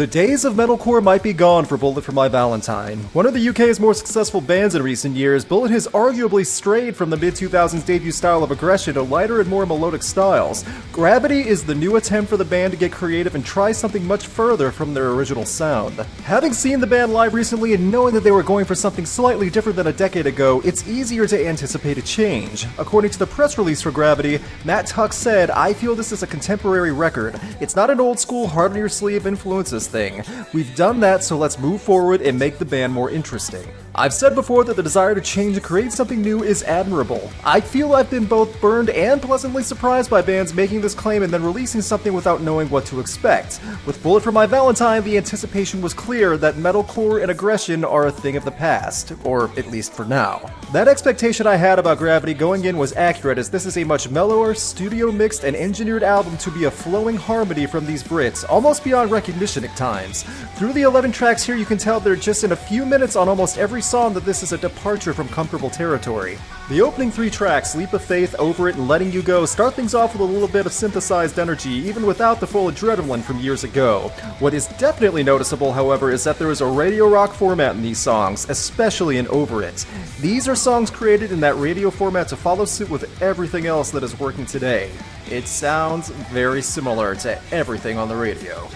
The days of metalcore might be gone for Bullet For My Valentine. One of the UK's more successful bands in recent years, Bullet has arguably strayed from the mid-2000s debut style of aggression to lighter and more melodic styles. Gravity is the new attempt for the band to get creative and try something much further from their original sound. Having seen the band live recently and knowing that they were going for something slightly different than a decade ago, it's easier to anticipate a change. According to the press release for Gravity, Matt Tuck said, "I feel this is a contemporary record. It's not an old-school, hard-on-your-sleeve influences thing. We've done that, so let's move forward and make the band more interesting." I've said before that the desire to change and create something new is admirable. I feel I've been both burned and pleasantly surprised by bands making this claim and then releasing something without knowing what to expect. With Bullet For My Valentine, the anticipation was clear that metalcore and aggression are a thing of the past, or at least for now. That expectation I had about Gravity going in was accurate, as this is a much mellower, studio-mixed and engineered album to be a flowing harmony from these Brits, almost beyond recognition at times. Through the 11 tracks here, you can tell they're just in a few minutes on almost every song that this is a departure from comfortable territory. The opening 3 tracks, Leap of Faith, Over It, and Letting You Go, start things off with a little bit of synthesized energy, even without the full adrenaline from years ago. What is definitely noticeable, however, is that there is a radio rock format in these songs, especially in Over It. These are songs created in that radio format to follow suit with everything else that is working today. It sounds very similar to everything on the radio.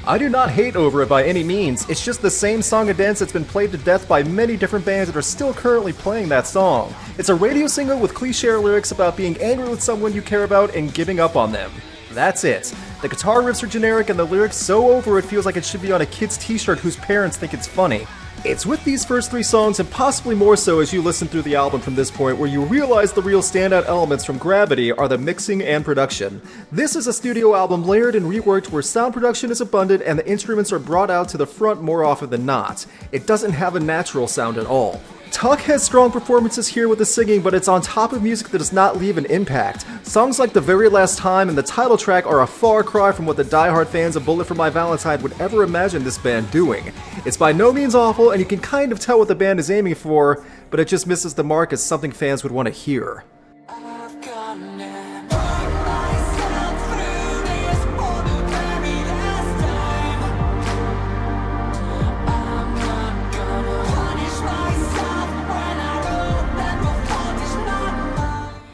I do not hate Over It by any means, it's just the same song and dance that's been played to death by many different bands that are still currently playing that song. It's a radio single with cliché lyrics about being angry with someone you care about and giving up on them. That's it. The guitar riffs are generic and the lyrics so over it feels like it should be on a kid's t-shirt whose parents think it's funny. It's with these first 3 songs, and possibly more so as you listen through the album from this point, where you realize the real standout elements from Gravity are the mixing and production. This is a studio album layered and reworked where sound production is abundant and the instruments are brought out to the front more often than not. It doesn't have a natural sound at all. Tuck has strong performances here with the singing, but it's on top of music that does not leave an impact. Songs like The Very Last Time and the title track are a far cry from what the diehard fans of Bullet For My Valentine would ever imagine this band doing. It's by no means awful, and you can kind of tell what the band is aiming for, but it just misses the mark as something fans would want to hear.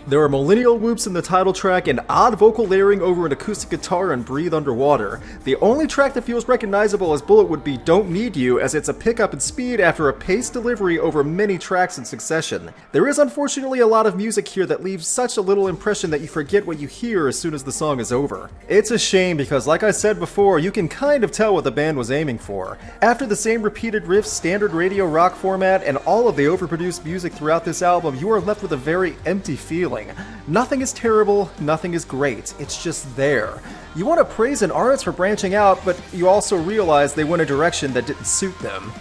There are millennial whoops in the title track and odd vocal layering over an acoustic guitar and Breathe Underwater. The only track that feels recognizable as Bullet would be Don't Need You, as it's a pickup in speed after a paced delivery over many tracks in succession. There is unfortunately a lot of music here that leaves such a little impression that you forget what you hear as soon as the song is over. It's a shame because, like I said before, you can kind of tell what the band was aiming for. After the same repeated riffs, standard radio rock format, and all of the overproduced music throughout this album, you are left with a very empty feeling. Nothing is terrible, nothing is great, it's just there. You want to praise an artist for branching out, but you also realize they went a direction that didn't suit them.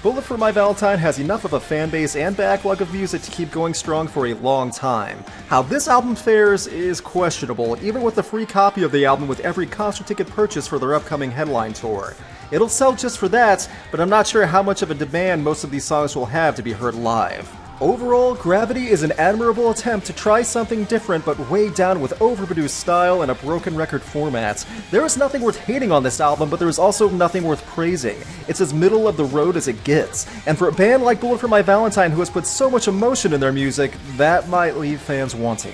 Bullet For My Valentine has enough of a fanbase and backlog of music to keep going strong for a long time. How this album fares is questionable, even with a free copy of the album with every concert ticket purchase for their upcoming headline tour. It'll sell just for that, but I'm not sure how much of a demand most of these songs will have to be heard live. Overall, Gravity is an admirable attempt to try something different but weighed down with overproduced style and a broken record format. There is nothing worth hating on this album, but there is also nothing worth praising. It's as middle of the road as it gets. And for a band like Bullet For My Valentine who has put so much emotion in their music, that might leave fans wanting.